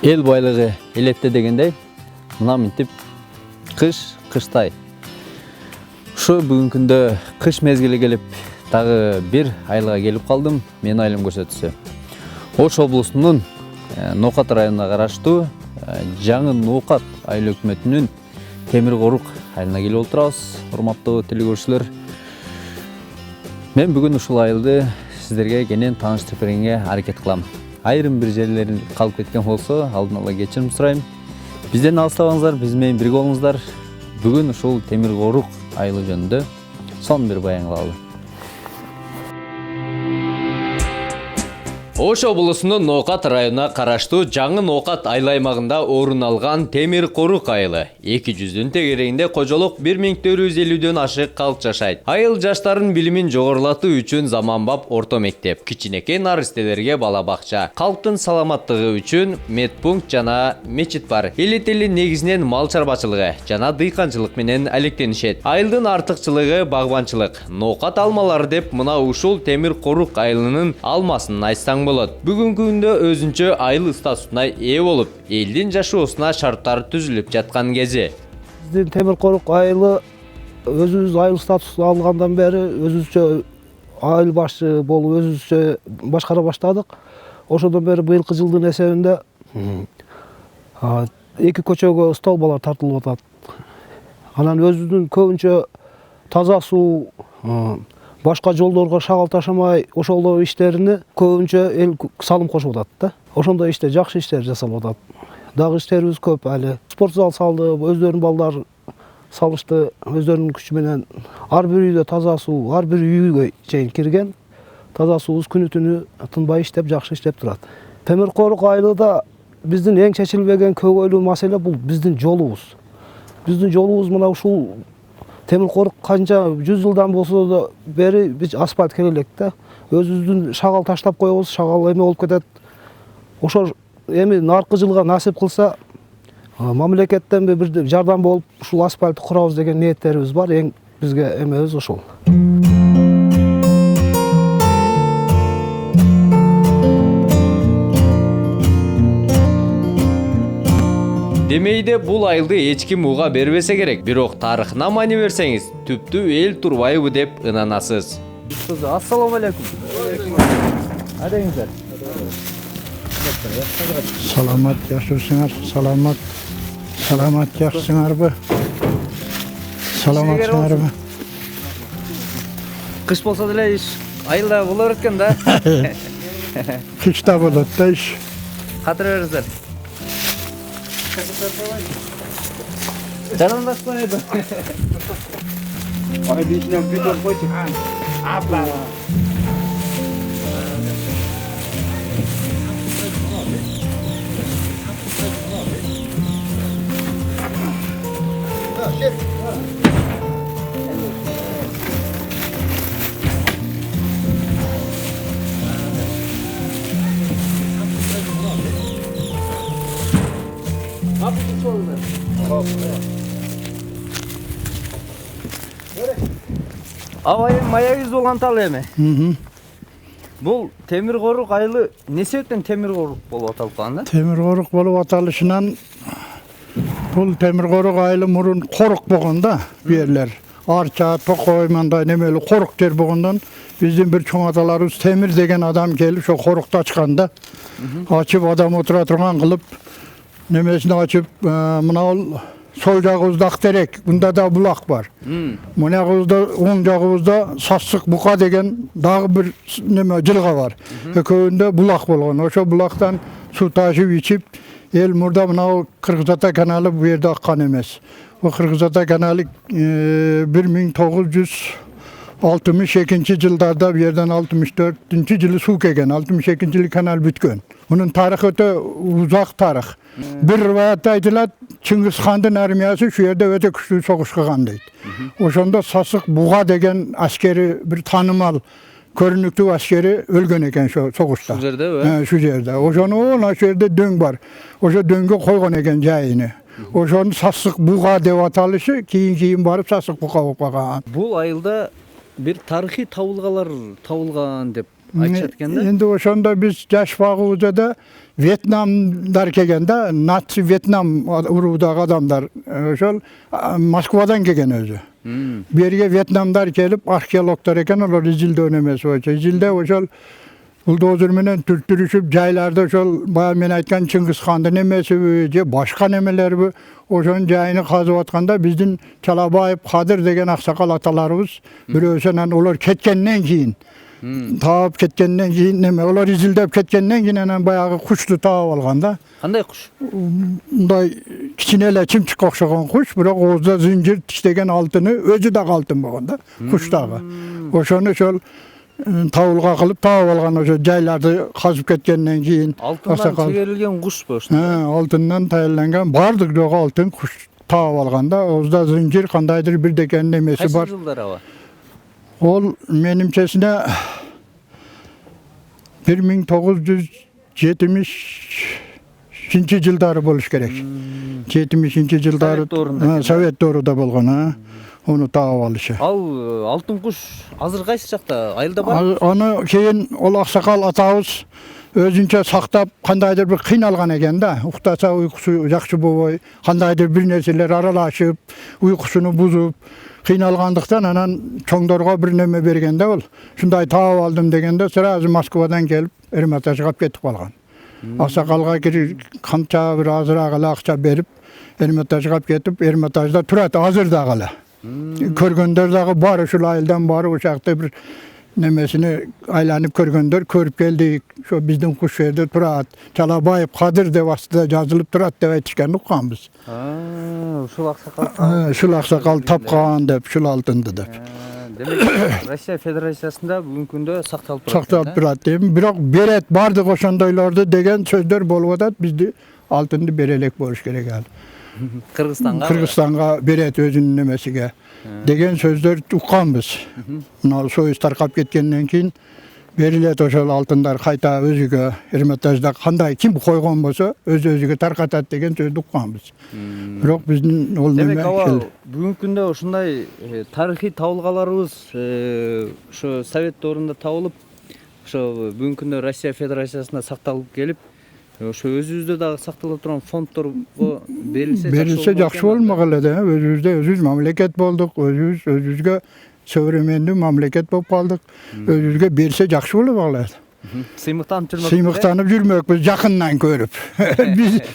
Ел байлығы елетте дегендей, мына мынтип қыш қыштай. Шу бүгін күнде қыш мезгілі келіп, тағы бір айлыға келіп қалдым, мен айлым көрсетісі. Ош облысының Ноқат районына қарашты жаңы Ноқат айлы өкіметінің Темір-Қорық айлына келіп отырамыз. Құрметті телекөрушілер. Мен бүгін ушул айлды сіздерге кенен таныштырып бергенге аракет кылам. Айрым бір жерлерін қалып кеткен болса, алдын ала кечирим сұрайм. Бизден алыстабаңыздар, биз менен бирге болуңуздар. Бүгін ушул Темир-Қорық айлы жөнүндө сон бір баян кылалы. Ош облысының Ноқат районына қарашты жаңы Ноқат айлы аймағында орын алған Темир-Қорық айлы. 200-дün тегерегинде кожолук 1450дөн ашык калк жашайт. Айыл жаштарын билимин жогорулатуу үчүн заманбап орто мектеп, кичинекей наристелерге бала бакча, калктын саламаттыгы үчүн медпункт жана мечит бар. Элетели негизинен мал чарбачылыгы жана дыйканчылык менен алектенишет. Айылдын артыкчылыгы багбанчылык. Ноқат алмалары деп мына ушул Темир-Қорық айлынын алмасын айтсаң болот. Бүгүнкү күндө өзүнчө айыл статусуна ээ болуп, элдин жашоосуна шарттар түзүлүп жаткан кези. Биздин Темир-Қорық айылы өзүбүз айыл статусу алгандан бери өзүбүзчө айыл башчы болуп өзүбүзчө башкара баштадык. Ошодон бери быйылкы жылдын эсебинде 2 көчөгө столбалар тартылып атат. Анан өзүбүздүн көбүнчө таза суу, башка жолдорго шагал ташамай ошол иштерини көбүнчө эл салым кошуп атат да. Ошондо иште жакшы иштер жасалып атат. Дагы иштерибиз көп әлі. Спорт зал салды, өздөрүнүн балдар салышты, өздөрүнүн күчү менен. Ар бир үйдө таза суу, ар бир үйгө чейин кирген. Таза суубуз күнү түнү тынбай иштеп, жакшы иштеп турат. Темир-Қорық айылында биздин эң чечилбеген көйгөйлүү маселе бул биздин жолубуз. Биздин жолубуз мына ушул Темир-Қорық канча 100 жылдан болсо да бери биз асфальт керек да. Өзүбүздүн шагал таштап коебуз, шагал эме болуп кетет. Ошо эми наркы жылга насип кылса, мамлекеттен бир жардам болуп ушул асфальтты курабыз деген ниеттерибиз бар. Эң бизге эмебиз ошол. Демейде бул айылды эч ким уга бербесе керек. Бирок тарыхына маани берсеңиз, түптүү эл турбайбы деп ынанасыз. Ассаламу алейкум. Адеңиздер. Саламат жашоосуңар, саламат жаксыңарбы? Саламатсыңарбы? Кыш болсо деле иш айылда болор экен да. Кышта болот да иш. Катыра бериңиздер. Жанымдашпай еді. Айды ичинен битон койчу. Апа. Абайым маягиз болгон талы эми. Бул Темир-Қорық айылы не себептен Темир-Қорық болуп аталып калган да? Темир-Қорық болуп аталышынан бул Темир-Қорық айылы мурун корок болгон да, берлер. Арча, Токой мындай немелүү корок жер болгондон биздин бир чоң аталарыбыз Темир деген адам келип ошо корокду ачкан да. Ачып адам отура турган кылып немесин ачып, мына ол сол жагыбызда Актерек, мында да булак бар. Мына жагыбызда, оң жагыбызда Сасык бука деген дагы бир неме жылга бар. Экөөндө булак болгон. Ошо булактан суу ташып ичип, эл мурда мына Кыргыз Ата каналы бу жерде аккан эмес. Бу Кыргыз Ата каналы 1962 жылдарда бу жерден 64-жылы суу келген, 62-жылы канал бүткөн. Мунун тарыхы өтө узак тарых. Bir rivayette aytılат, Çingiz Khan'ın armiyası şu yerde öte küçük soğuş kılgan deydi. Oşonda Sasık Buğa degen askeri bir tanımal, körünüklü askeri ölgön eken şu soğuşta. Şu yerde mi? Şu yerde. Oşonu ona şu yerde döng var. Oşo döngü koygan eken jayını. Oşonu Sasık Buğa dev atalışı keyin barıp Sasık Buğa olub kalgan. Бул айылда bir tarihi табылгалар табылган деп айтышат экен да. Endi oşonda biz jaş bagıbızda Vietnamlar kelgende, Nazi Vietnam uruğudagi adamlar oşol Moskvadan kelgen özü. Bu yerge Vietnamlar kelip arkeologlar eken, olar izilde önemesi boyunca. İzilde oşol buldozer menen türtürüşüp jaylarda oşol bayağı men aytkan Çıngiz Xan'da nemesi je başka nemeler bu oşon jayını kazıp atkanda bizdin Çalabayıp Kadir degen aksakal atalarыбыз birөөсүнөн olar ketkenden keyin taap ketkenden keyin neme olar izildep ketkenden keyin anan bayağı kuştu taap alganda. Кандай куш? Мындай кичине эле чымчыкка окшогон куш, бирок оозда зинжир тиштеген алтыны өзү дагы алтын болгон да, куш дагы. Ошону ошол табылга кылып таап алган ошо жайларды казып кеткенден кийин Алтындан чегерилген куш бу ошо. алтындан тайылган бардык жогу алтын куш таап алганда, оозда зинжир кандайдыр бирдекенин немеси Кайсы бар. жылдар аба? Ол менимчесине 1970 жылдары болуш керек. 70 жылдары Совет доорунда болгон, onu таап алышы. Ал алтын куш азыр кайсы жакта? Айылда бар? Аны кийин ол аксакал атабыз өзүнчө сактап кандайдыр бир кыйналган экен да. Уктаса уйкусу жакшы болбой, кандайдыр бир нерселер аралашып, уйкусуну бузуп, кыйналгандыктан анан чоңдорго бир неме бергенде ол ушундай таап алдым дегенде сразу Москвадан келип Эрмитажга алып кетип калган. Аксакалга канча бир азыраак эле акча берип Эрмитажга алып кетип, Эрмитажда турат азыр дагы эле. Көргөндөр дагы бар, ушул айылдан бар, ошакта бир немесini айланып көргөндөр көрүп келдик. Ошо биздин куш жерде турат. Чалабаев Кадыр деп астында жазылып турат деп айтышкан укканбыз. Ушул аксакал. Ушул аксакал тапкан деп, ушул алтынды деп. Демек, Россия Федерациясында бүгүнкү күндө сакталып турат. Сакталып турат дейм. Бирок берет бардык ошондойлорду деген сөздөр болуп атат. Бизди алтынды берелек болуш керек ал. Кыргызстанга берет өзүнүн немесиге деген сөздөр укканбыз. Мына союз таркап кеткенден кийин берилет ошол алтындар кайта өзүгө Эрмитажда кандай ким койгон болсо өзүгө таркатат деген сөздү укканбыз. Бирок биздин ол неме. Демек, бүгүнкү күндө ушундай тарыхый табылгаларыбыз ошо Совет доорунда табылып, ошо бүгүнкү күндө Россия Федерациясында сакталып келип, ошо өзүбүздө дагы сакталып турган фондторго берилсе жакшы болмок эле да. Өзүбүз мамлекет болдук, өзүбүзгө современдүү мамлекет болуп калдык. Өзүбүзгө берсе жакшы болмок эле. Сыймыктанып жүрмөкпүз жакындан көрүп.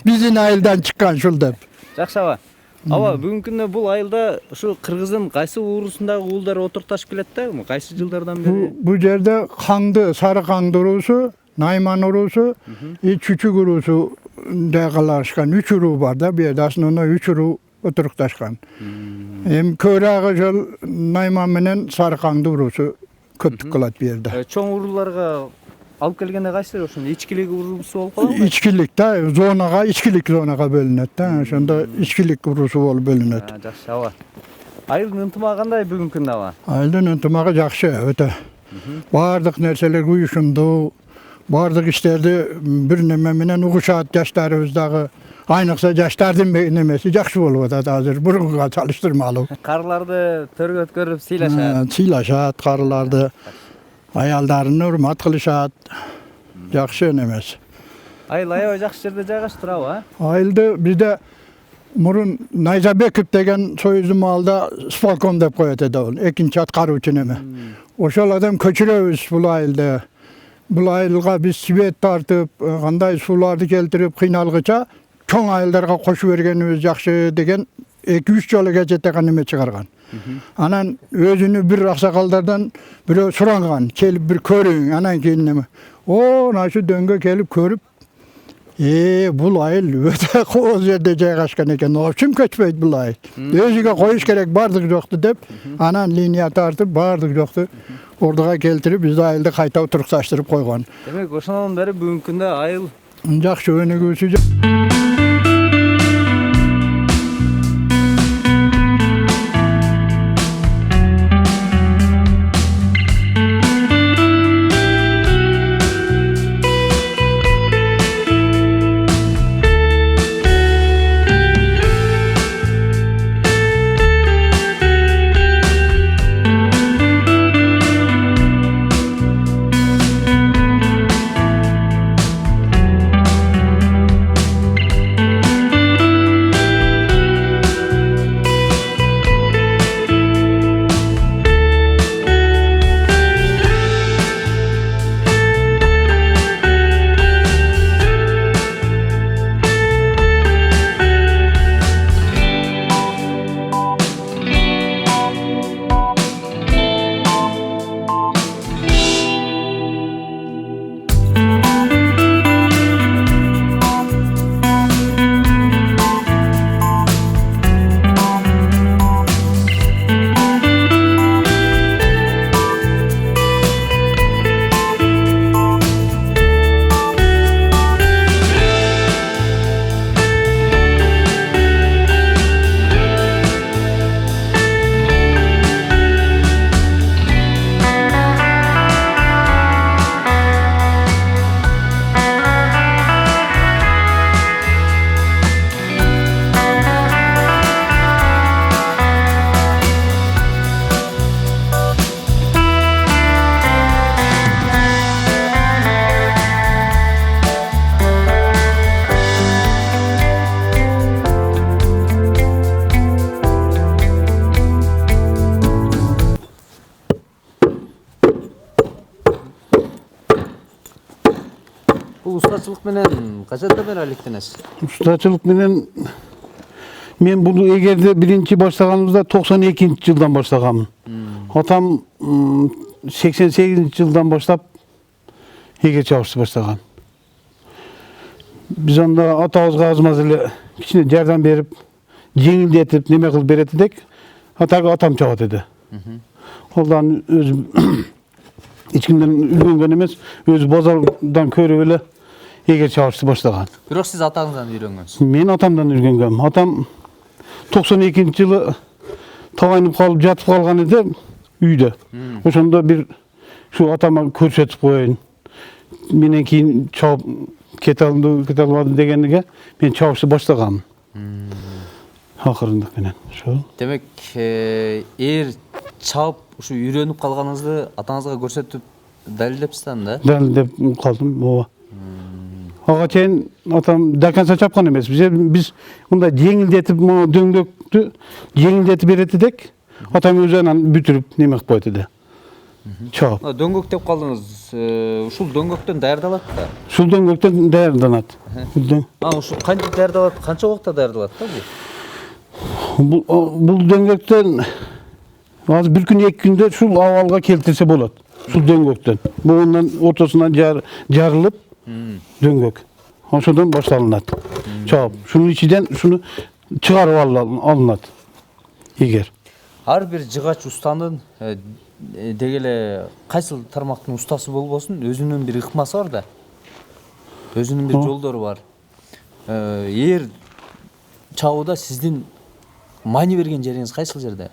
Биздин айылдан чыккан ушул деп. Жакшы аба. Аба, бүгүнкү күндө бул айылда ушу кыргыздын кайсы уруусундагы уулдар отурташып келет да? Кайсы жылдардан бери? Бул жерде Каңды, Сары Каңды уруусу, Найман уруусу, Чүчүк уруусу дагылашкан 3 уруу бар да. Бу жерде аслында 3 уруу отурукташкан. Эми көбүрөөкү ошол Найман менен Сары Каңды уруусу көптүк кылат бу жерде. Чоң урууларга алып келгенде кайсылар ошондо ичкилик уруусу болуп калат? Ичкилик да, ичкилик зонага бөлүнөт да. Ошондо ичкилик уруусу болуп бөлүнөт. Жакшы аба. Айылдын ынтымагы кандай бүгүнкү күндө аба? Айылдын ынтымагы жакшы, өтө. Бардык нерселер уюшумдуу, бардык иштерди бир неме менен угушат жаштарыбыз дагы. Айныкса жаштардын немеси жакшы болуп атат азыр бурунга чалыштырмалуу. Карыларды төргө өткөрүп сыйлашат. Сыйлашат карыларды. Аялдарын урмат кылышат. Жакшы немес. Айыл аябай жакшы жерде жайгашып турабы, Айылды бизде мурун Найзабеков деген союздун маалда сполком деп коет эди ол, экинчи аткаруучу неме. Ошол адам көчүрөбүз бул айылды. Бул айылга биз свет тартып, кандай сууларды келтирип кыйналгыча чоң айылдарга кошуп бергенибиз жакшы деген 2-3 жолу кечетеген неме чыгарган. Анан өзүнү бир аксакалдардан бирөө суранган, келип бир көрүң, анан кийин неме. Нашы дөңгө келип көрүп, бул айыл өтө кооз жерде жайгашкан экен. Очум көчпөйт бул айыл. Өзүгө коюш керек бардык жокту деп, анан линия тартып бардык жокту ордуга келтирип, биз айылды кайта отурукташтырып койгон. Демек, ошондон бери бүгүнкү күндө айыл жакшы өнүгүүсү. ушул устачылык менен качандан бери алектенесиз? Ustaçılık менен мен bunu эгерде биринчи баштаганыбызда 92-жылдан баштаганмын. Атам 88-жылдан баштап эгер чабышты баштаган. Биз анда атабызга азмаз эле кичине жардам берип, жеңилдетип, неме кылып берет элек. Атага атам чабат эди. Олдан өзү эч кимден үйрөнгөн эмес, өзү базардан көрүп эле эгер чабышты баштаган. Бирок сиз атаңыздан үйрөнгөнсүз. Мен атамдан үйрөнгөм. Атам 92-жылы тагайынып калып жатып калган эди үйдө. Ошондо бир şu atama көрсөтүп коеюн. Менен кийин чабып кете албадым дегенге мен чабышты баштаганмын. Акырындык менен. Ошо. Демек, чабып ушу үйрөнүп калганыңызды атаңызга көрсөтүп далилдепсиз да? Далилдеп калдым. Ооба. Ага чейин атам до конца чапкан эмес. Биз мындай жеңилдетип, могу дөңгөктү жеңилдетип берет элек. Атам өзү анан бүтүрүп неме кылып койот эди. Чабып. Дөңгөк деп калдыңыз. Ушул дөңгөктөн даярдалат да? Ушул дөңгөктөн даярданат. Ушул кантип даярдалат? Канча убакытта даярдалат да бул? Бул дөңгөктөн азыр бир күн, 2 күндө ушул абалга келтирсе болот. Ушул дөңгөктөн. Буунун ортосунан жарылып дөңгөк. Ошодон башталынат. Чабып. Шунун ичинен шуну чыгарып алынат. Эгер Ар бир жыгач устанын деги эле кайсыл тармактын устасы болбосун, өзүнүн бир ыкмасы бар да. Өзүнүн бир жолдору бар. Чабууда сиздин маани берген жериңиз кайсыл жерде?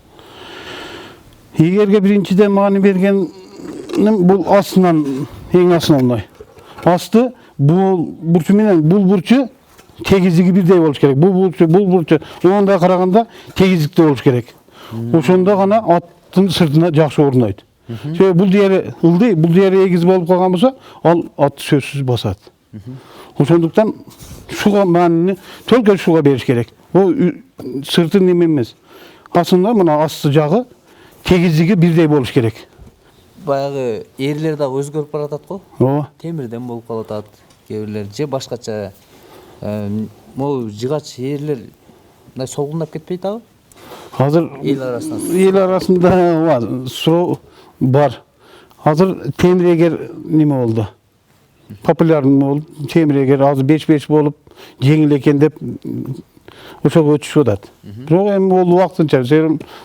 Эгерге биринчиден маани бергеним бул астынан, эң астынан. Асты бул бурчу менен бул бурчу тегиздиги бирдей болуш керек. Бул бурчу ондай караганда тегиздикте болуш керек. Ошондо гана аттын сыртына жакшы орнойт. Себеби бул жери ылдый, бул жери эгиз болуп калган болсо, ал атты сөзсүз басат. Ошондуктан шуга маанини только шуга бериш керек. Бул сырты неме эмес. Асында мына асты жагы тегиздиги бирдей болуш керек. Баягы эрлер дагы өзгөрүп баратат го? Ооба. Темирден болуп калатат, кээ бирлер же башкача. Могу жыгач эрлер мындай солгундап кетпейт абы? Азыр эл арасында суроо бар. Азыр темирегер неме болду? Популярный болуп, темирегер азыр 5-5 болуп, жеңил экен деп ошого өтүшүп атат. Бирок эми бул убактынча,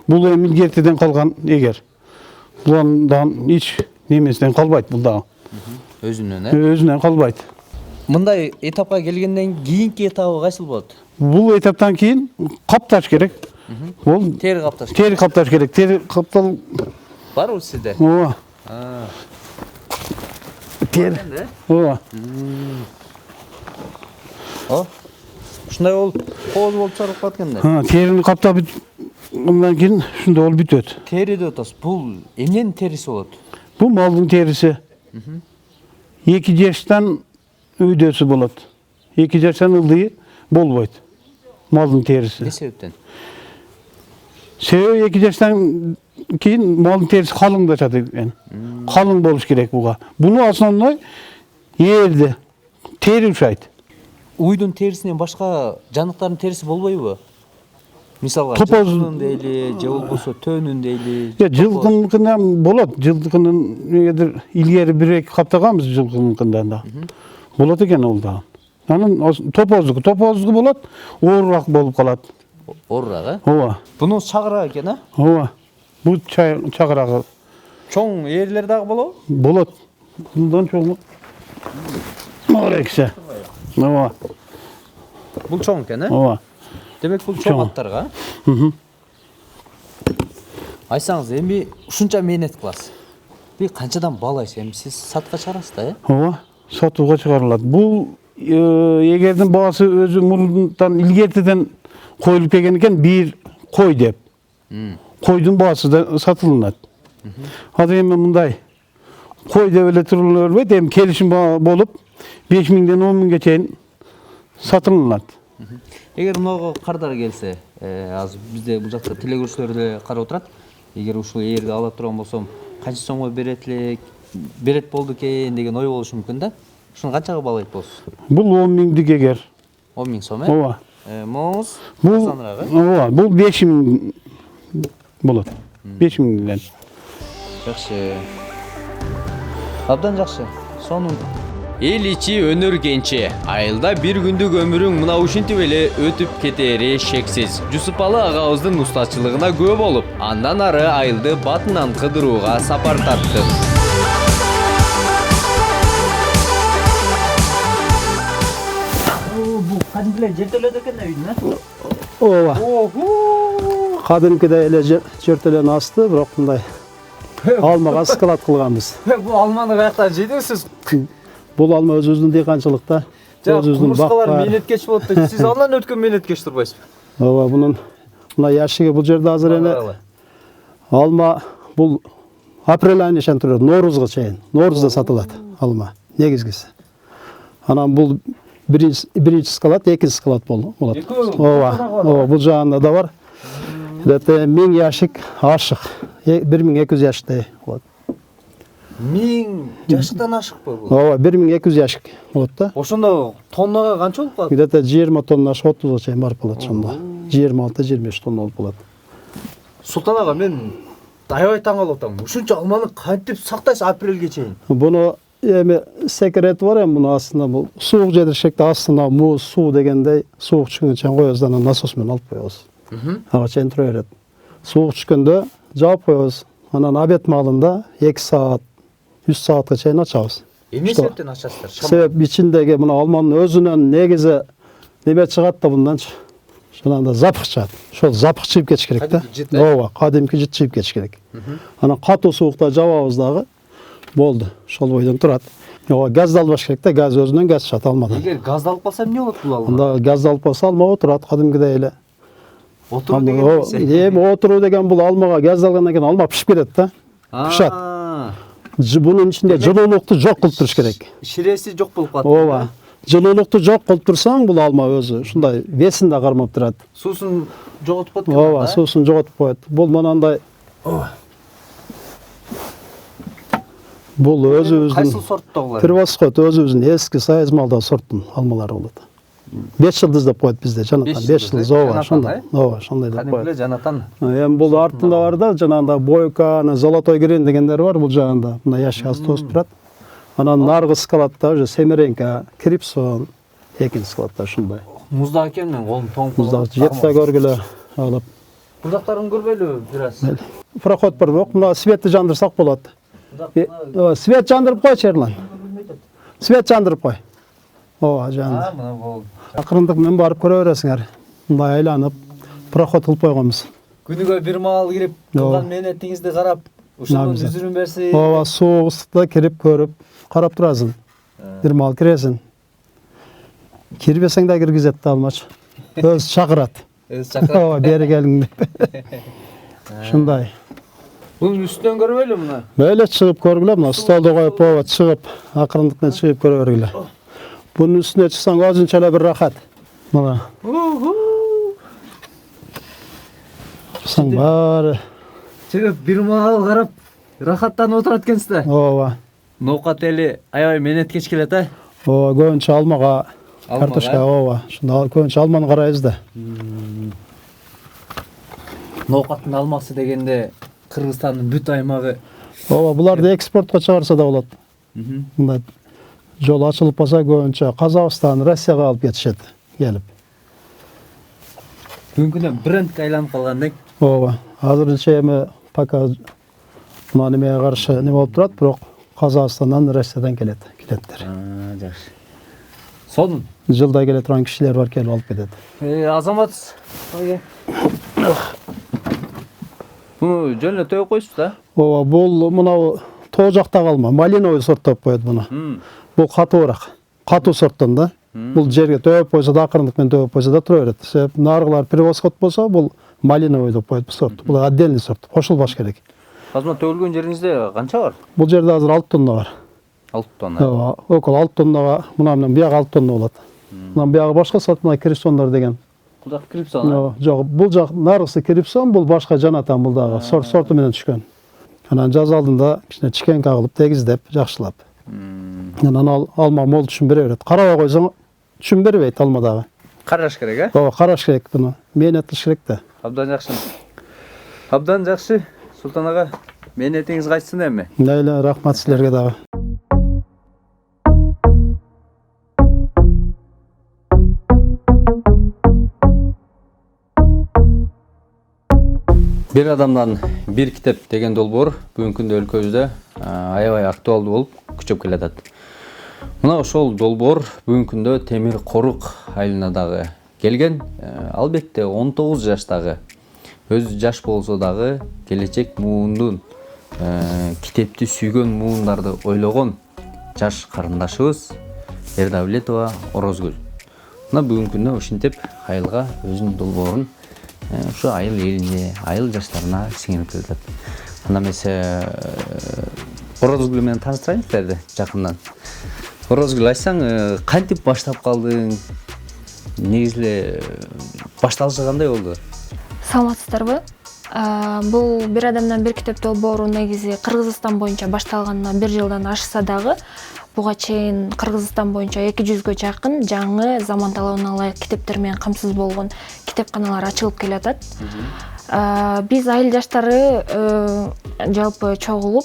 бул эми ертеден калган эгер. Буландан эч немесинен калбайт бул дагы. Өзүнөн калбайт. Мындай этапка келгенден кийинки этабы кайсыл болот? Бул этаптан кийин капташ керек. Бул Тери капташ. Тери капташ керек. Тери каптал Барбы сизде? Ооба. Тери. Ооба. Ушундай болуп, кооз болуп чыгарып калат экен да. Терини каптап андан кийин ушундай болуп бүтөт. Тери деп атасыз. Бул эмненин териси болот? Бул малдын териси. 2 жаштан өйдөсү болот. 2 жаштан ылдый болбойт. Малдын териси. Не себептен? Себеби 2 жаштан кийин малдын териси калыңдашат экен. Калың болуш керек буга. Буну основной эрди тери ушайт. Уйдун терисинен башка жаныктардын териси болбойбу? Мисалга, жылкынын дейли, же болбосо төөнүн дейли. Жылкыныкынан болот. Жылкынын эгер илгери 1-2 каптаганбыз жылкыныкынан да. Болот экен ол да. Анын топоздугу болот, оорураак болуп калат. Оорураак, Ооба. Бунун чагырак экен, а? Ооба. Бул чагырагы. Чоң эрлер дагы болобу? Болот. Мындан чоң. Морексе. Ооба. Бул чоң экен, а? Ооба. Демек бул чоң аттарга. Айсаңыз, эми ушунча мээнет кыласыз. Бир канчадан баалайсыз? Эми сиз сатка чыгарасыз да, э? Ооба. Сатууга чыгарылат. Бул эгердин баасы өзү мурунтан илгертеден коюлуп келген экен, бир кой деп. Койдун баасы да сатылынат. Азыр эми мындай кой деп эле турула бербейт, эми келишим болуп 5000ден 10.000ге чейин сатылынат. Эгер мынага кардар келсе, азыр бизде бул жакта телегөрүүчүлөр деле карап отурат. Эгер ушул ээрди ала турган болсом, канча сомго берет болду экен деген ой болушу мүмкүн да. Ушуну канчага баалайт болсуз? Бул 10 миңдик эгер. 10 миң сом, Ооба. Моңуз Бул арзаныраак, ооба, бул 5 миң болот. 5 миңден. Жакшы. Абдан жакшы. Сонун. Эл ичи өнөр кенчи. Айылда бир күндүк өмүрүң мына ушинтип эле өтүп кетери шексиз. Жусупалы агабыздын устачылыгына күбө болуп, андан ары айылды батынан кыдырууга сапар тарттык. Бул кадимкилер жертөлөдө экен да үйдүн, Ооба. Кадимкиде эле жертөлөнүн асты, бирок мындай алмага склад кылганбыз. Бул алманы каяктан жейдиңиз сиз? Бул алма өзүбүздүн дыйканчылыкта, өзүбүздүн Кумурскалар бакта. менеткеч болот дейт. Сиз андан өткөн менеткеч турбайсызбы? Ооба, мунун мына яшиги бул жерде азыр эне алма бул апрель айына чейин турат, Ноорузга чейин. Ноорузда сатылат алма, негизгиси. Анан бул биринчи склад, экинчи склад болот. Ооба, бул жагында да бар. Где-то 1000 яшик ашык, 1200 яшиктай болот. 1000 жашыктан ашыкпы бул? Ооба, 1200 яшик болот да. Ошондо тоннага канча болуп калат? Где-то 20 тонна, 30га чейин барып калат ошондо. 26-25 тонна болуп калат. Султан ага, мен аябай таң калып атам. Ушунча алманы кантип сактайсыз апрелге чейин? Буну эми секрети бар эми муну астына бул суук жетиришекте астына муз, суу дегендей суук түшкөнгө чейин коебуз, анан насос менен алып коебуз. Ага чейин тура берет. Суук түшкөндө жаап коебуз. Анан обед маалында 2 саат, 3 саатка чейин ачабыз. Эмне себептен ачасыздар? Себеп ичиндеги мына алманын өзүнөн негизи неме чыгат да мынданчы. Жанагындай запах чыгат. Ошол запах чыгып кетиш керек да. Ооба, кадимки жыт чыгып кетиш керек. Анан катуу суукта жабабыз дагы. Болду. Ошол бойдон турат. Ооба, газды албаш керек да, газ өзүнөн газ чыгат алмадан. Эгер газды алып калса эмне болот бул алма? Анда газды алып калса алма отурат кадимкидей эле. Отуруу деген нерсе. Эми отуруу деген бул алмага газ алгандан кийин алма пишип кетет да. Пишат. Бунун ичинде жылуулукту жок кылып туруш керек. Ширеси жок болуп калат. Ооба. Жылуулукту жок кылып турсаң, бул алма өзү ушундай весин да кармап турат. Суусун жоготуп коет экен. Ооба, суусун жоготуп коет. Бул манандай. Бул өзүбүздүн Кайсыл сорттогулар? Превосход өзүбүздүн эски союз малдагы сорттун алмалары болот. 5 жылдыз деп коет бизде, жанатан 5 жылдыз, ооба, ошондой. Ооба, ошондой деп коет. Кадимкилер жанатан. Эми бул артында бар да, жанагындай бойка, золотой грин дегендер бар бул жагында. Мына яшик асты өсүп турат. Анан наркы складда уже семеренка, крипсон, экинчи складда ушундай. Муздак экен, мен колум тоңуп Муздак жетсе көргүлө алып. Муздактарын көрбөйлү бир аз. Проход бар бок, мына светти жандырсак болот. Свет жандырып кой, Черлан. Свет жандырып кой. Ооба, жанды. Мына бул. Акырындык менен барып көрө бересиңер. Мындай айланып, проход кылып койгонбуз. Күнүгө бир маал кирип, кылган менетиңизди карап, ошондон үзүрүн берси. Ооба, суук ыстыкта кирип көрүп, карап турасың. Бир маал киресиң. Кирбесең да киргизет да алмач. Өз чакырат. Ооба, бери келиң деп. Ушундай. Бунун үстүнөн көрбөйлү мына. Böyle чыгып көргүлө, мына столдо коюп, ооба, чыгып, акырындык менен чыгып көрө бергиле. Bunun üstüne çıksan özünçe bir rahat. Mana. Çıksan bari. Çıkıp bir maal karap rahattan oturat ekensиz да. Ооба. Ноокат эли аябай менеткеч келет, а? Ооба, көбүнчө алмага, картошка, ооба. Шунда көбүнчө алманы карайбыз да. Ноокаттын алмасы дегенде Кыргызстандын бүт аймагы. Ооба, буларды экспортко чыгарса да болот. Мындай жол ачылып калса көбүнчө Казакстан, Россияга алып кетишет келип. Бүгүнкүнө брендке айланып калгандек. Ооба. Азырынча эми пока мына немеге каршы неме болуп турат, бирок Казакстандан, Россиядан келеттер. Жакшы. Сонун. Жылда келе турган кишилер бар, келип алып кетет. Азамат. Муну жөнүнө төгүп коюсуз да? Ооба, бул мына тоо жактагы алма, малиновый сорт деп коет буну. Бул катуураак, катуу сорттон да. Бул жерге төгүп койсо да, акырындык менен төгүп койсо да тура берет. Себеп нарыгылар превосход болсо, бул малиновый деп коет бул сорт. Бул отдельный сорт, кошулбаш керек. Азыр төгүлгөн жериңизде канча бар? Бул жерде азыр 6 тонна бар. 6 тонна. Ооба, около 6 тоннага, мына менен бияк 6 тонна болот. Мына биягы башка сорт, мына крипсондар деген. Бул жак крипсон. Жок, бул жак наргысы крипсон, бул башка жанатан, бул дагы сорту менен түшкөн. Анан жаз алдында кичине чикен кагылып, тегиздеп, жакшылап. Анан алма мол түшүн бере берет. Карабай койсоң түшүн бербейт алмадагы. Караш керек, э? Ооба, караш керек буну. Мээнет кылыш керек да. Абдан жакшы. Абдан жакшы. Султан ага, мээнетиңиз кайтсын эми. Мейли, рахмат силерге дагы. Bir адамдан bir китеп деген долбоор бүгүнкү күндө өлкөбүздө аябай актуалдуу болуп күчөп келатат. Мына ошол долбоор бүгүнкү күндө Темир Корук айылына дагы келген. Албетте 19 жаштагы өзү жаш болсо дагы келечек муундун китепти сүйгөн муундарды ойлогон жаш карындашыбыз Эрдавлетова Орозгүл. Мына бүгүнкү күндө ушинтип айылга өзүнүн долбоорун şu айыл элине, айыл жаштарына сиңирип келатат. Анда эмесе Орозгүл менен тааныштырайынбыздарбы жакындан. Орозгүл, айтсаң, кантип баштап калдың? Негизи башталышы кандай болду? Саламатсыздарбы? Бул bir адамдан bir китеп долбоору негизи Кыргызстан боюнча башталганына 1 жылдан ашса дагы, буга чейин Кыргызстан боюнча 200гө жакын жаңы заман талабына ылайык китептер менен камсыз болгон китепканалар ачылып келатат. Биз айыл жаштары жалпы чогулуп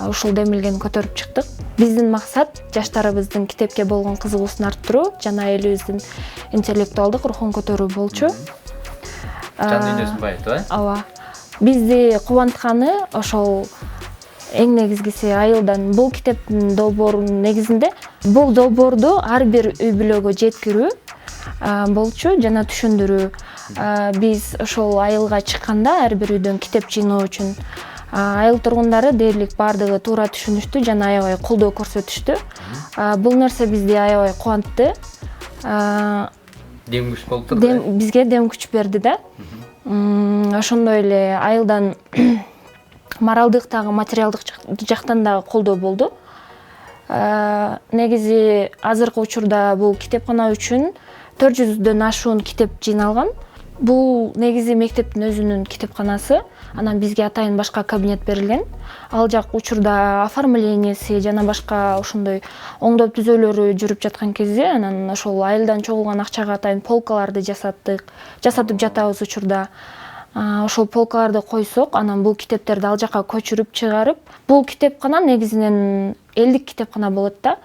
ушул демилгени көтөрүп чыктык. Биздин максат жаштарыбыздын китепке болгон кызыгуусун арттыруу жана элибиздин интеллектуалдык рухун көтөрүү болчу. Жан дүйнөсүн байытуу, э? Ооба. Бизди кубантканы ошол эң негизгиси айылдан бул китептин долбоорунун негизинде бул долбоорду ар бир үй бүлөгө жеткирүү болчу жана түшүндүрүү. Биз ошол айылга чыкканда ар бир үйдөн китеп жыйноо үчүн айыл тургундары дээрлик бардыгы туура түшүнүштү жана аябай колдоо көрсөтүштү. Бул нерсе бизди аябай кубантты. Дем күч болуп турду. Бизге дем күч берди да. Ошондой эле айылдан моралдык дагы материалдык жактан дагы колдоо болду. Негизи азыркы учурда бул китепкана үчүн 400дөн ашуун китеп жыйналган. Бул негизи мектептин өзүнүн китепканасы. Анан бизге атайын башка кабинет берилген. Ал жак учурда оформленияси жана башка ошондой оңдоп түзөөлөрү жүрүп жаткан кезде анан ошол айылдан чогулган акчага атайын полкаларды жасатып жатабыз учурда. Ошол полкаларды койсок, анан бул китептерди ал жака көчүрүп чыгарып, бул китепкана негизинен элдик китепкана болот да.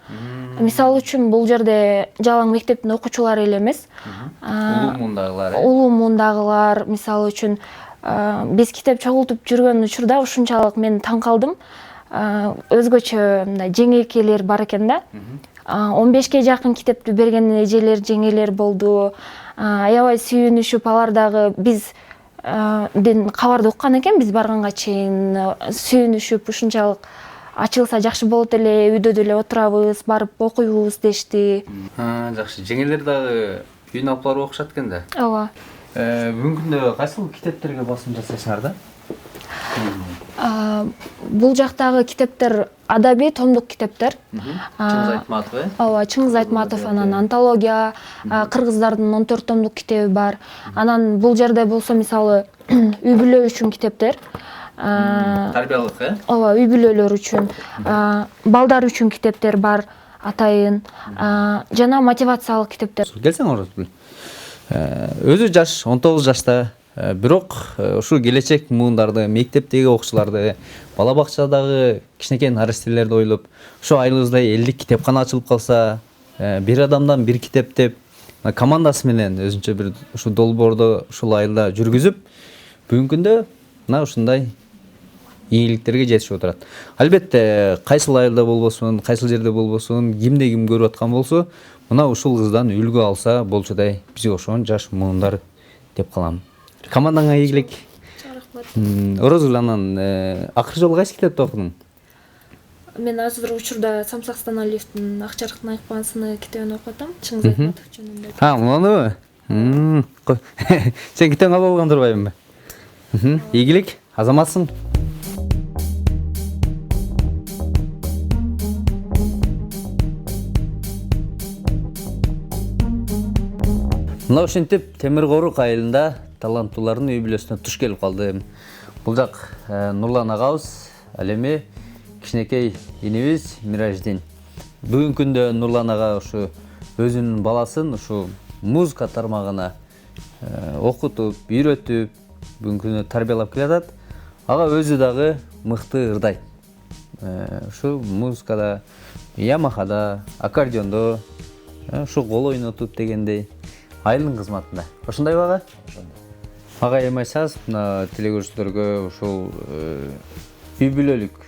Мисалы үчүн бул жерде жалаң мектептин окуучулары эле эмес. Улуу муундагылар, мисалы үчүн биз китеп чогултуп жүргөн учурда ушунчалык мен таң калдым. Өзгөчө мындай жеңекелер бар экен да. 15ке жакын китепти берген эжелер, жеңелер болду. Аябай сүйүнүшүп, алар дагы биз кабарды уккан экен, биз барганга чейин сүйүнүшүп, ушунчалык ачылса жакшы болот эле, үйдө деле отурабыз, барып окуйбуз дешти. Жакшы. Жеңелер дагы үйүн алып барып окушат экен да. Ооба. Бүгүнкү күндө кайсыл китептерге басым жасайсыңар да? Бул жактагы китептер адабий томдук китептер. Чыңгыз Айтматов, э? Ооба, Чыңгыз Айтматов, анан антология, кыргыздардын 14 томдук китеби бар. Анан бул жерде болсо мисалы үй бүлө үчүн китептер. Тарбиялык, э? Ооба, үй бүлөлөр үчүн, балдар үчүн китептер бар атайын, жана мотивациялык китептер. Келсең Орозгүл. Өзү жаш, 19 жашта, бирок ушул келечек муундарды, мектептеги окуучуларды, бала бакчадагы кичинекей наристелерди ойлоп, ошо айылыбызда элдик китепкана ачылып калса, bir адамдан bir китеп деп командасы менен өзүнчө бир ушул долбоорду ушул айылда жүргүзүп, бүгүнкү күндө мына ушундай ийгиликтерге жетишип отурат. Албетте, кайсыл айылда болбосун, кайсыл жерде болбосун, кимде ким көрүп аткан болсо, мына ушул кыздан үлгү алса болчудай бизге ошон жаш муундар деп калам. Командаңа ийгилик. Рахмат. Орозгүл, анан акыркы жолу кайсы китепти окудуң? Мен азыр учурда Самсак Станалиевдин Ак жарыктын айыкпансыны китебин окуп атам. Чыңгыз Айтматов жөнүндө. Мунунубу? Сен китебин алып алган турбайбыңбы? Ийгилик, азаматсың. Мына ушинтип Темир Корук айылында таланттуулардын үй бүлөсүнө туш келип калдым. Бул жак Нурлан агабыз, ал эми кичинекей инибиз Мираждин. Бүгүнкү күндө Нурлан ага ушу өзүнүн баласын ушу музыка тармагына окутуп, үйрөтүп, бүгүнкү күндө тарбиялап келатат. Ага өзү дагы мыкты ырдайт. Ушу музыкада, Ямахада, аккордеондо, ушу кол ойнотуп дегендей айылдын кызматында. Ошондойбу ага? Ага эми айтсаңыз, мына телекөрүүчүлөргө ушул үй бүлөлүк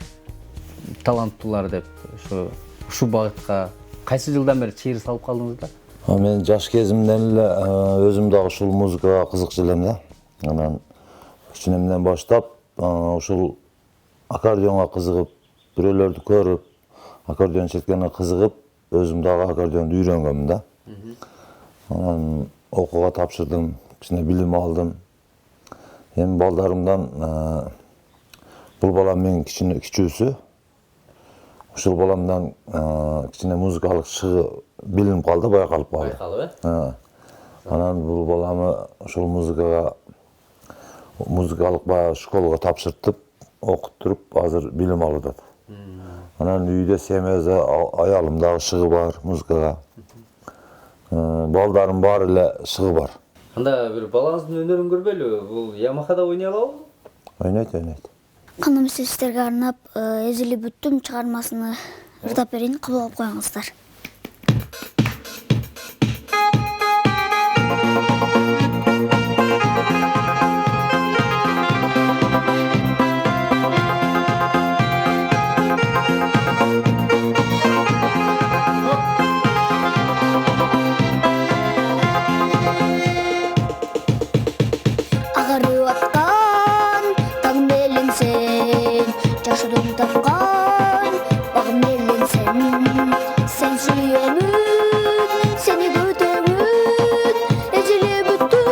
таланттуулар деп ушу багытка кайсы жылдан бери чыйыр салып калдыңыздар? Мен жаш кезимден эле өзүм дагы ушул музыкага кызыкчу элем да. Анан кичинемден баштап ушул аккордеонго кызыгып, бирөөлөрдү көрүп, аккордеон черткенине кызыгып, өзүм дагы аккордеонду үйрөнгөнмүн да. Анан окууга тапшырдым, кичине билим алдым. Эми балдарымдан бул балам менин кичүүсү. Ушул баламдан кичине музыкалык шыгы билинип калды, байкалып калды. Байкалып, Анан бул баламы ушул музыкалык баягы школага тапшыртып, окуттуруп, азыр билим алып атат. Анан үйдө семьяда аялым дагы шыгы бар музыкага. Балдарым баары эле шыгы бар. Анда бир балаңыздын өнөрүн көрбөйлүбү? Бул Ямахада ойной алабы? Ойнойт. Каным сиздерге арнап эзилип бүттүм чыгармасыны ырдап берейин, кабыл алып коюңуздар. Агарып аткан таң белең сен, жашыдым тапкан багым белең сен сүйөмүн, сени күтөмүн, эзилип бүттүм.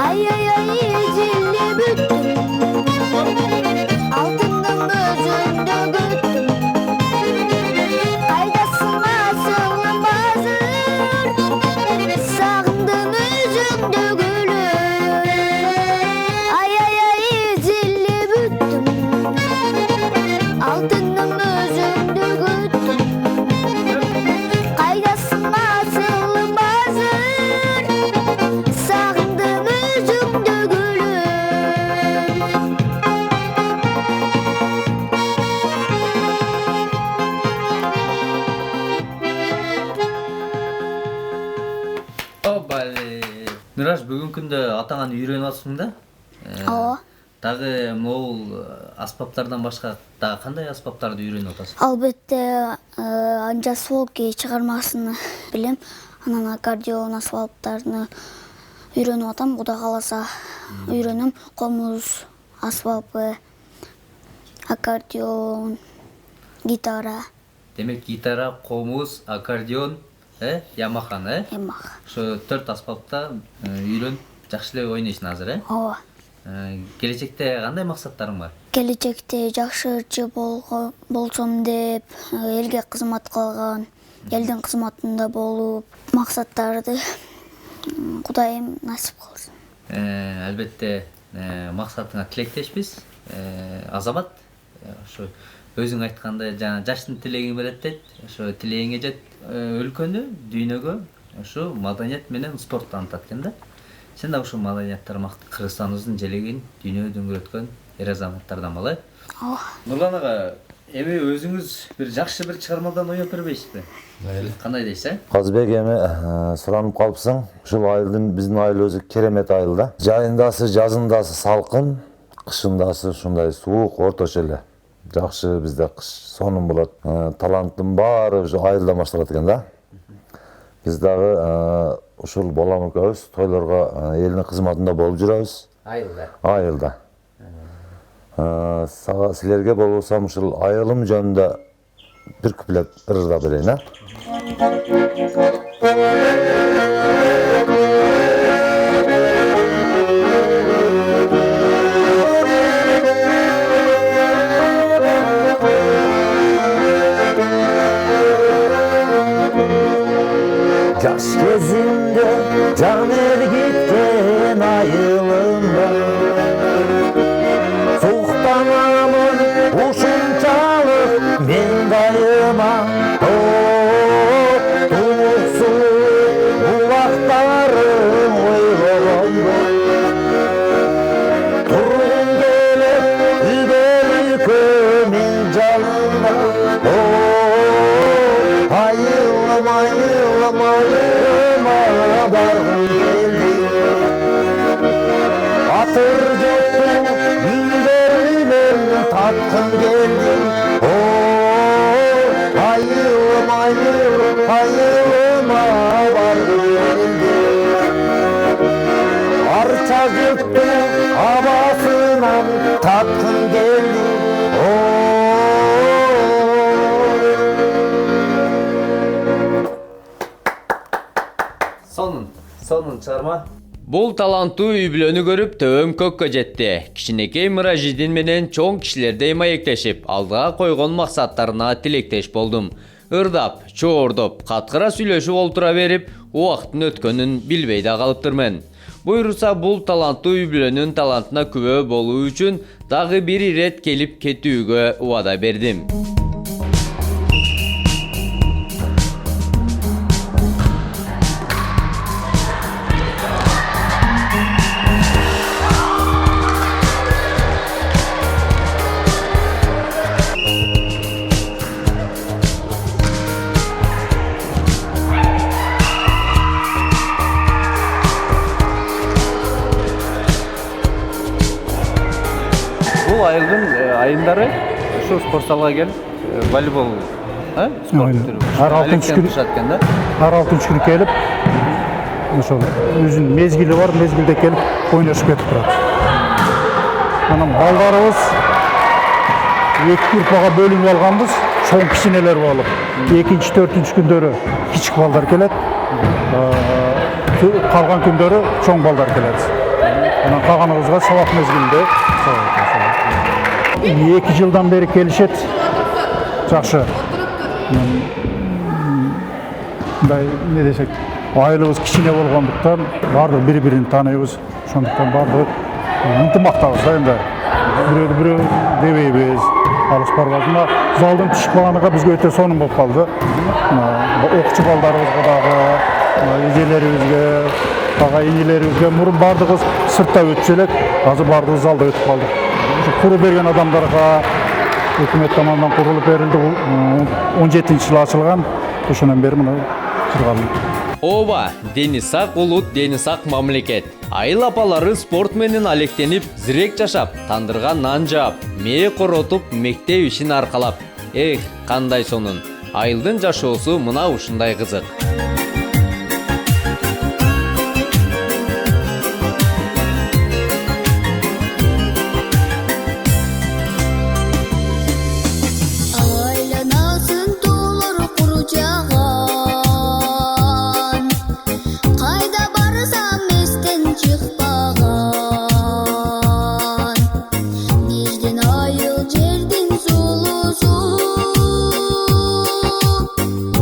Ай, эзилип бүттүм, алтындын өзүндө күттүм. Кайдасың асылым азыр, сагындым өзүңдү гүлүм. Ай, эзилип бүттүм, алтындын өзүңдү күттүм. Кайдасың асылым азыр, сагындым өзүңдү гүлүм. Обале. Нураш, бүгүнкү күндө атаңан үйрөнүп атсың да? Ооба. Дагы могул аспаптардан башка дагы кандай аспаптарды үйрөнүп атасың? Албетте Анжас Волки чыгармасыны билем. Анан аккордеон асбаптарыны үйрөнүп атам. Кудай кааласа үйрөнөм. Комуз асбабы, аккордеон, гитара, Демек гитара, комуз, аккордеон, Ямахан, Ямаха. Ошо 4 аспапта үйрөнүп жакшы эле ойнойсуң азыр, Ооба. Келечекте кандай максаттарың бар? Келечекте жакшычы болсом деп, элге кызмат кылган, элдин кызматында болуп, максаттарды Кудайым насип кылсын. Албетте максатыңа тилектешпиз. Азамат, ошо өзүң айткандай жана жаштын тилегин берет дейт. Ошо тилегиңе жет, өлкөнү, дүйнөгө ошо маданият менен спорт таанытат экен да. Сен да ушул маданият тармакты Кыргызстаныбыздын желегин дүйнөгө дөңгөрөткөн эр азаматтардан бала. Нурлан ага, эми өзүңүз бир жакшы бир чыгармадан ойноп бербейсизби? Кандай дейсиз, Казбек, эми суранып калыпсың. Ушул айылдын биздин айыл өзү керемет айыл да. Жайындасы, жазындасы салкын, кышындасы ушундай суук, орточо эле. Жакшы бизде кыш сонун болот. Таланттын баары ушу айылдан башталат экен да. Биз дагы ушул балам экөөбүз тойлорго элдин кызматында болуп жүрөбүз. Айылда. Силерге болсом ушул айылым жөнүндө бир куплет ырдап берейин, Жаш кезимде жан эргиткен айылымда суктанамын ушунчалык тапқым келді. Сонун чыгарма. Бул таланттуу үй бүлөнү көрүп төбөм көккө жетти. Кичинекей Мыражидин менен чоң кишилердей маектешип, алдыга койгон максаттарына тилектеш болдум. Ырдап, чоордоп, каткыра сүйлөшүп олтура берип, убакыттын өткөнүн билбей да калыптырмын. Буйруса бул таланттуу үй бүлөнүн талантына күбө болуу үчүн дагы бир ирет келип кетүүгө убада бердим. Бул айындары ушу спорт залга келип волейбол, спорт түрү. Ар алтынчы күнү. Ар алтынчы күнү келип, ошол өзүнүн мезгили бар, мезгилде келип ойношуп кетип турат. Анан балдарыбыз эки группага бөлүнүп алганбыз, чоң кичинелер болуп. Экинчи, төртүнчү күндөрү кичик балдар келет. Калган күндөрү чоң балдар келет. Анан калганыбызга сабак мезгилинде 2 жылдан бери келишет. Жакшы. Мындай не десек, айылыбыз кичине болгондуктан баардык бири-бирин тааныйбыз. Ошондуктан баардыгы ынтымактабыз да энди. Бирөө дебейбиз. Алыс барбадыма залдын түшүп калганыга бизге өтө сонун болуп калды. Окчу балдарыбызга дагы, эжелерибизге, ага инилерибизге мурун баардыгыбыз сыртта өтүп элек, азыр баардыгыбыз залда өтүп калдык. Куруп берген адамдарга өкмөт tomonidan курулуп берилди. 17-жылы ачылган. Ошондон бери мына кыргалым. Ооба, дени сак улут, дени сак мамлекет. Айыл апалары спорт менен алектенип, зирек жашап, тандырга нан жаап, мээ коротуп, мектеп ишин аркалап. Эх, кандай сонун. Айылдын жашоосу мына ушундай кызык.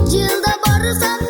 Жылда барсам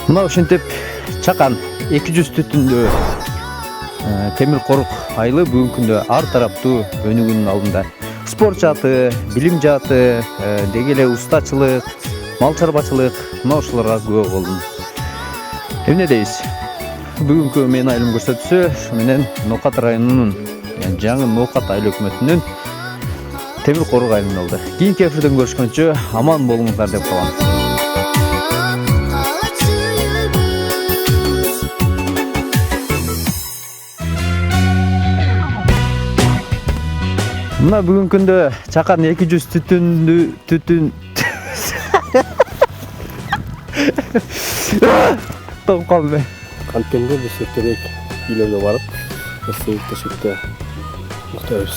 Мына ошентип чакан 200 түтүндө темир корук айылы бүгүнкү күндө ар тараптуу өнүгүүнүн алдында. Спорт жааты, билим жааты, деги эле устачылык, мал чарбачылык мына ошолорго күбө болдум. Эмне дейсиз? Бүгүнкү менин айылым көрсөтүүсү ушу менен Ноокат районунун жаңы Ноокат айыл өкмөтүнүн темир корук айылында болду. Кийинки эфирден көрүшкөнчө аман болуңуздар деп калам. Мына бүгүнкү күндө чакан 200 түтүн топ калды. Анткенде биз эртерээк үйлөргө барып, ысык төшөктө уктайбыз.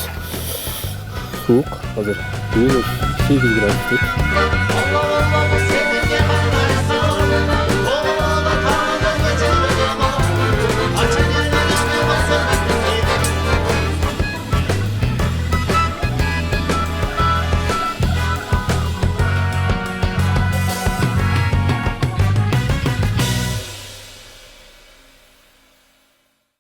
Суук азыр -8 градус дейт.